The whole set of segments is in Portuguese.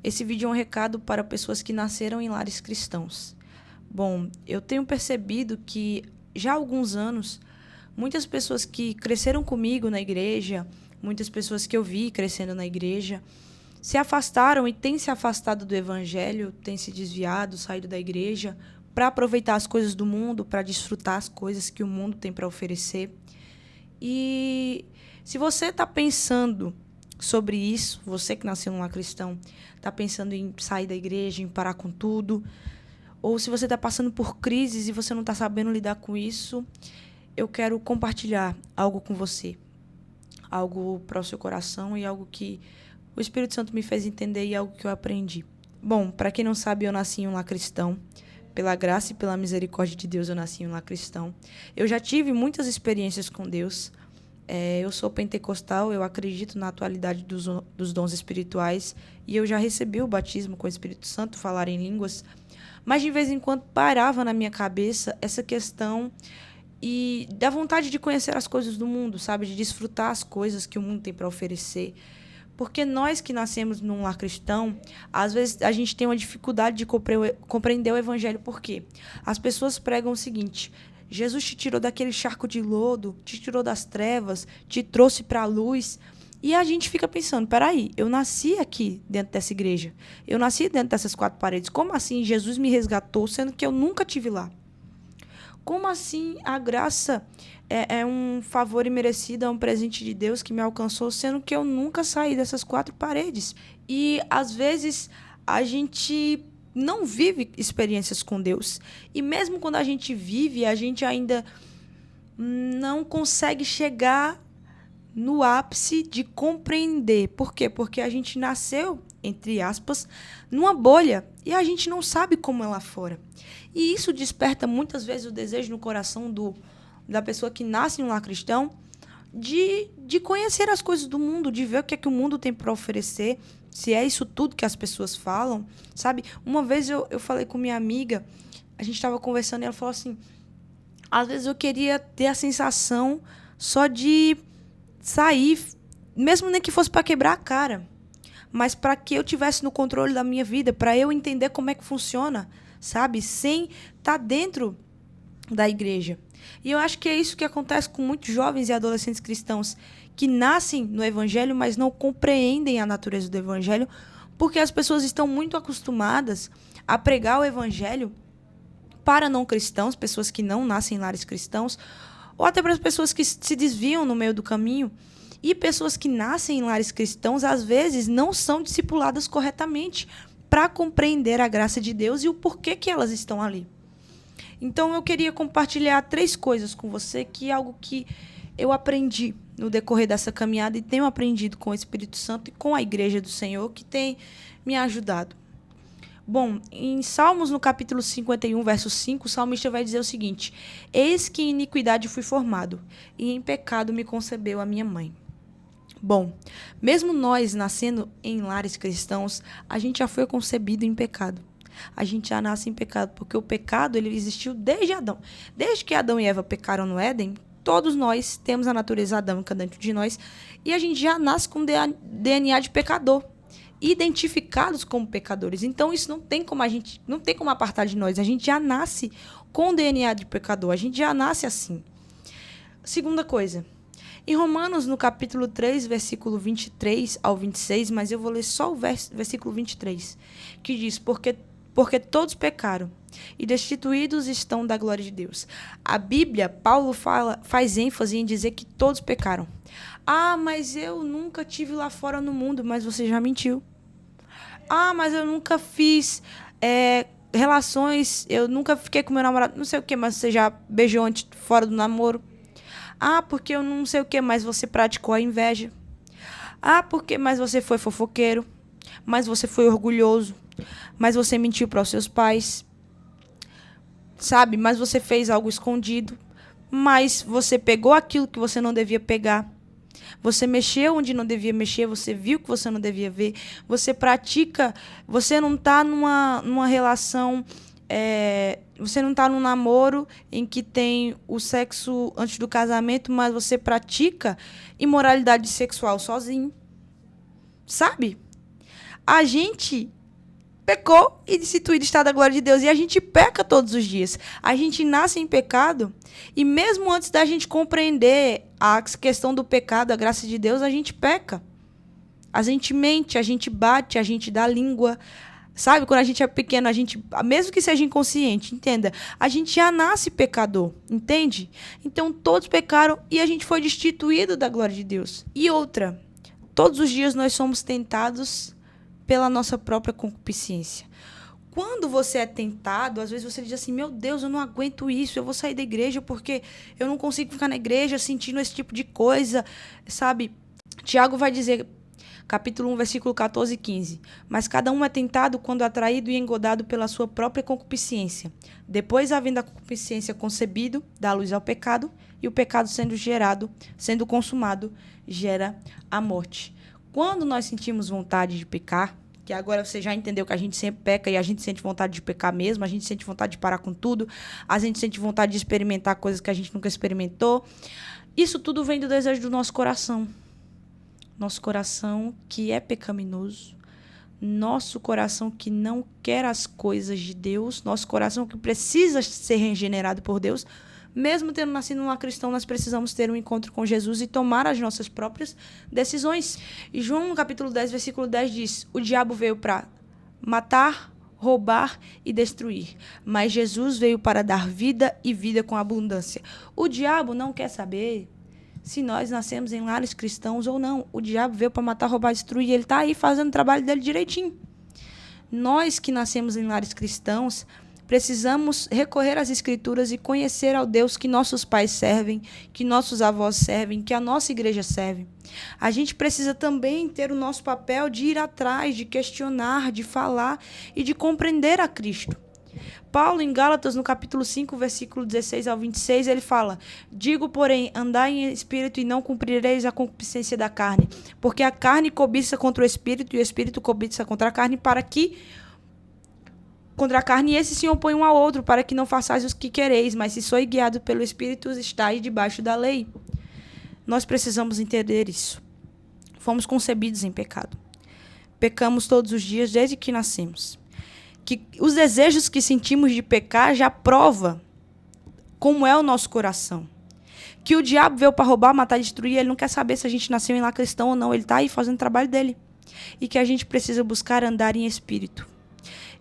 Esse vídeo é um recado para pessoas que nasceram em lares cristãos. Bom, eu tenho percebido que já há alguns anos, muitas pessoas que cresceram comigo na igreja, muitas pessoas que eu vi crescendo na igreja, se afastaram e têm se afastado do evangelho, têm se desviado, saído da igreja para aproveitar as coisas do mundo, para desfrutar as coisas que o mundo tem para oferecer. E se você está pensando sobre isso, você que nasceu num lar cristão, está pensando em sair da igreja, em parar com tudo, ou se você está passando por crises e você não está sabendo lidar com isso, eu quero compartilhar algo com você, algo para o seu coração e algo que o Espírito Santo me fez entender e algo que eu aprendi. Bom, para quem não sabe, eu nasci em um lar cristão. Pela graça e pela misericórdia de Deus, eu nasci em um lar cristão. Eu já tive muitas experiências com Deus. Eu sou pentecostal, eu acredito na atualidade dos dons espirituais e eu já recebi o batismo com o Espírito Santo, falar em línguas, mas de vez em quando parava na minha cabeça essa questão e da vontade de conhecer as coisas do mundo, sabe? De desfrutar as coisas que o mundo tem para oferecer. Porque nós que nascemos num lar cristão, às vezes a gente tem uma dificuldade de compreender o evangelho. Por quê? As pessoas pregam o seguinte: Jesus te tirou daquele charco de lodo, te tirou das trevas, te trouxe para a luz. E a gente fica pensando, peraí, eu nasci aqui dentro dessa igreja. Eu nasci dentro dessas quatro paredes. Como assim Jesus me resgatou, sendo que eu nunca tive lá? Como assim a graça é um favor imerecido, é um presente de Deus que me alcançou, sendo que eu nunca saí dessas quatro paredes? E, às vezes, a gente não vive experiências com Deus. E mesmo quando a gente vive, a gente ainda não consegue chegar no ápice de compreender. Por quê? Porque a gente nasceu, entre aspas, numa bolha e a gente não sabe como é lá fora. E isso desperta muitas vezes o desejo no coração da pessoa que nasce em um lar cristão de conhecer as coisas do mundo, de ver o que é que o mundo tem para oferecer, se é isso tudo que as pessoas falam, sabe? Uma vez eu falei com minha amiga, a gente estava conversando e ela falou assim, às vezes eu queria ter a sensação só de sair, mesmo nem que fosse para quebrar a cara, mas para que eu tivesse no controle da minha vida, para eu entender como é que funciona, sabe? Sem estar dentro da igreja. E eu acho que é isso que acontece com muitos jovens e adolescentes cristãos que nascem no evangelho, mas não compreendem a natureza do evangelho, porque as pessoas estão muito acostumadas a pregar o evangelho para não cristãos, pessoas que não nascem em lares cristãos, ou até para as pessoas que se desviam no meio do caminho. E pessoas que nascem em lares cristãos, às vezes, não são discipuladas corretamente para compreender a graça de Deus e o porquê que elas estão ali. Então, eu queria compartilhar 3 coisas com você, que é algo que eu aprendi no decorrer dessa caminhada e tenho aprendido com o Espírito Santo e com a Igreja do Senhor, que tem me ajudado. Bom, em Salmos, no capítulo 51, verso 5, o salmista vai dizer o seguinte: eis que em iniquidade fui formado, e em pecado me concebeu a minha mãe. Bom, mesmo nós nascendo em lares cristãos, a gente já foi concebido em pecado. A gente já nasce em pecado, porque o pecado ele existiu desde Adão. Desde que Adão e Eva pecaram no Éden, todos nós temos a natureza adâmica dentro de nós, e a gente já nasce com DNA de pecador, identificados como pecadores. Então isso não tem como apartar de nós. A gente já nasce com DNA de pecador. A gente já nasce assim. Segunda coisa, em Romanos, no capítulo 3, versículo 23 ao 26, mas eu vou ler só o versículo 23, que diz: porque todos pecaram e destituídos estão da glória de Deus. A Bíblia, Paulo faz ênfase em dizer que todos pecaram. Ah, mas eu nunca tive lá fora no mundo, mas você já mentiu. Ah, mas eu nunca fiz relações, eu nunca fiquei com meu namorado, não sei o que, mas você já beijou antes, fora do namoro. Ah, porque eu não sei o que, mas você praticou a inveja. Ah, porque mas você foi fofoqueiro, mas você foi orgulhoso, mas você mentiu para os seus pais, sabe? Mas você fez algo escondido, mas você pegou aquilo que você não devia pegar. Você mexeu onde não devia mexer, você viu que você não devia ver, você pratica, você não está numa relação, você não está num namoro em que tem o sexo antes do casamento, mas você pratica imoralidade sexual sozinho, sabe? A gente pecou e destituído está da glória de Deus. E a gente peca todos os dias. A gente nasce em pecado e mesmo antes da gente compreender a questão do pecado, a graça de Deus, a gente peca. A gente mente, a gente bate, a gente dá língua. Sabe, quando a gente é pequeno, a gente, mesmo que seja inconsciente, entenda, a gente já nasce pecador, entende? Então todos pecaram e a gente foi destituído da glória de Deus. E outra, todos os dias nós somos tentados pela nossa própria concupiscência. Quando você é tentado, às vezes você diz assim, meu Deus, eu não aguento isso, eu vou sair da igreja porque eu não consigo ficar na igreja sentindo esse tipo de coisa, sabe? Tiago vai dizer, capítulo 1, versículo 14 e 15. Mas cada um é tentado quando atraído e engodado pela sua própria concupiscência. Depois, havendo a concupiscência concebido, dá luz ao pecado, e o pecado sendo gerado, sendo consumado, gera a morte. Quando nós sentimos vontade de pecar, que agora você já entendeu que a gente sempre peca e a gente sente vontade de pecar mesmo, a gente sente vontade de parar com tudo, a gente sente vontade de experimentar coisas que a gente nunca experimentou, isso tudo vem do desejo do nosso coração. Nosso coração que é pecaminoso, nosso coração que não quer as coisas de Deus, nosso coração que precisa ser regenerado por Deus. Mesmo tendo nascido numa cristã, nós precisamos ter um encontro com Jesus e tomar as nossas próprias decisões. E João, no capítulo 10, versículo 10, diz, o diabo veio para matar, roubar e destruir. Mas Jesus veio para dar vida e vida com abundância. O diabo não quer saber se nós nascemos em lares cristãos ou não. O diabo veio para matar, roubar e destruir. Ele está aí fazendo o trabalho dele direitinho. Nós que nascemos em lares cristãos, precisamos recorrer às Escrituras e conhecer ao Deus que nossos pais servem, que nossos avós servem, que a nossa igreja serve. A gente precisa também ter o nosso papel de ir atrás, de questionar, de falar e de compreender a Cristo. Paulo, em Gálatas, no capítulo 5, versículo 16 ao 26, ele fala, digo, porém, andai em espírito e não cumprireis a concupiscência da carne, porque a carne cobiça contra o espírito e o espírito cobiça contra a carne, contra a carne, e esse se opõe um ao outro, para que não façais os que quereis, mas se sois guiado pelo Espírito, estáis debaixo da lei. Nós precisamos entender isso. Fomos concebidos em pecado. Pecamos todos os dias, desde que nascemos. Que os desejos que sentimos de pecar já prova como é o nosso coração. Que o diabo veio para roubar, matar e destruir, ele não quer saber se a gente nasceu em lar cristão ou não, ele está aí fazendo o trabalho dele. E que a gente precisa buscar andar em espírito.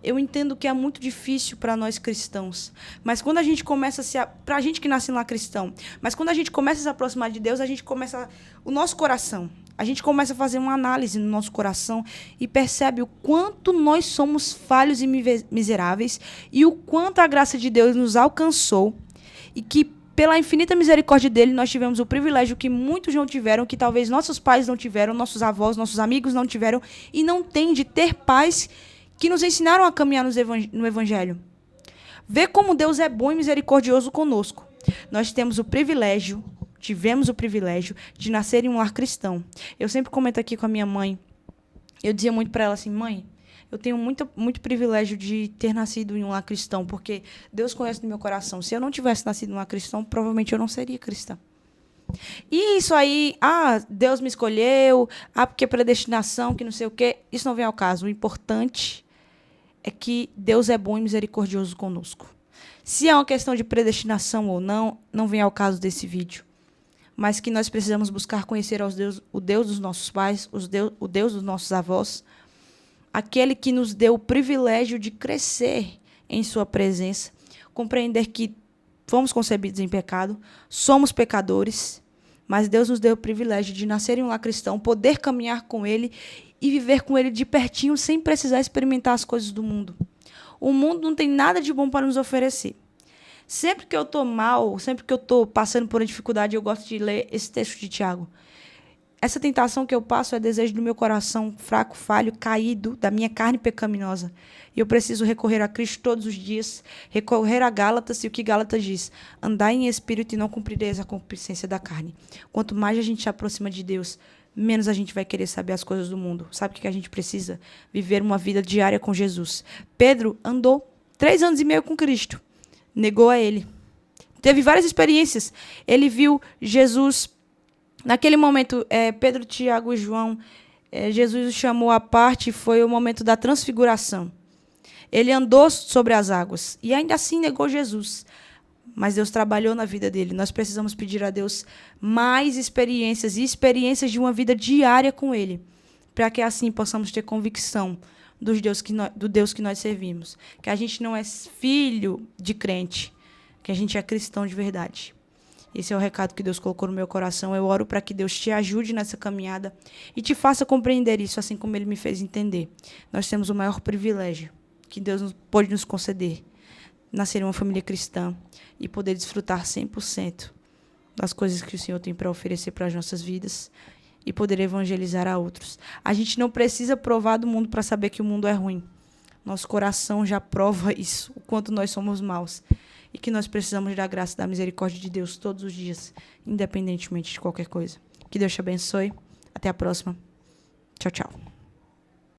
Eu entendo que é muito difícil para nós cristãos, mas quando a gente começa para a gente que nasce lá cristão, mas quando a gente começa a se aproximar de Deus, a gente começa o nosso coração, a gente começa a fazer uma análise no nosso coração e percebe o quanto nós somos falhos e miseráveis e o quanto a graça de Deus nos alcançou e que pela infinita misericórdia dele nós tivemos o privilégio que muitos não tiveram, que talvez nossos pais não tiveram, nossos avós, nossos amigos não tiveram e não têm de ter paz que nos ensinaram a caminhar no Evangelho. Ver como Deus é bom e misericordioso conosco. Nós tivemos o privilégio de nascer em um lar cristão. Eu sempre comento aqui com a minha mãe, eu dizia muito para ela assim, mãe, eu tenho muito privilégio de ter nascido em um lar cristão, porque Deus conhece no meu coração. Se eu não tivesse nascido em um lar cristão, provavelmente eu não seria cristã. E isso aí, Deus me escolheu, porque predestinação, que não sei o quê, isso não vem ao caso. O importante é que Deus é bom e misericordioso conosco. Se é uma questão de predestinação ou não, não vem ao caso desse vídeo. Mas que nós precisamos buscar conhecer o Deus dos nossos pais, o Deus dos nossos avós, aquele que nos deu o privilégio de crescer em sua presença, compreender que fomos concebidos em pecado, somos pecadores, mas Deus nos deu o privilégio de nascer em um lar cristão, poder caminhar com Ele e viver com Ele de pertinho sem precisar experimentar as coisas do mundo. O mundo não tem nada de bom para nos oferecer. Sempre que eu estou mal, sempre que eu estou passando por uma dificuldade, eu gosto de ler esse texto de Tiago. Essa tentação que eu passo é desejo do meu coração fraco, falho, caído, da minha carne pecaminosa. E eu preciso recorrer a Cristo todos os dias, recorrer a Gálatas, e o que Gálatas diz? Andai em espírito e não cumprireis a concupiscência da carne. Quanto mais a gente se aproxima de Deus, menos a gente vai querer saber as coisas do mundo. Sabe o que a gente precisa? Viver uma vida diária com Jesus. Pedro andou 3 anos e meio com Cristo. Negou a ele. Teve várias experiências. Ele viu Jesus. Naquele momento, Pedro, Tiago e João Jesus o chamou à parte e foi o momento da transfiguração. Ele andou sobre as águas e ainda assim negou Jesus. Mas Deus trabalhou na vida dele. Nós precisamos pedir a Deus mais experiências e experiências de uma vida diária com Ele, para que assim possamos ter convicção do Deus que nós servimos. Que a gente não é filho de crente, que a gente é cristão de verdade. Esse é o recado que Deus colocou no meu coração. Eu oro para que Deus te ajude nessa caminhada e te faça compreender isso, assim como Ele me fez entender. Nós temos o maior privilégio que Deus pôde nos conceder: nascer em uma família cristã e poder desfrutar 100% das coisas que o Senhor tem para oferecer para as nossas vidas e poder evangelizar a outros. A gente não precisa provar do mundo para saber que o mundo é ruim. Nosso coração já prova isso, o quanto nós somos maus. E que nós precisamos da graça e da misericórdia de Deus todos os dias, independentemente de qualquer coisa. Que Deus te abençoe. Até a próxima. Tchau, tchau.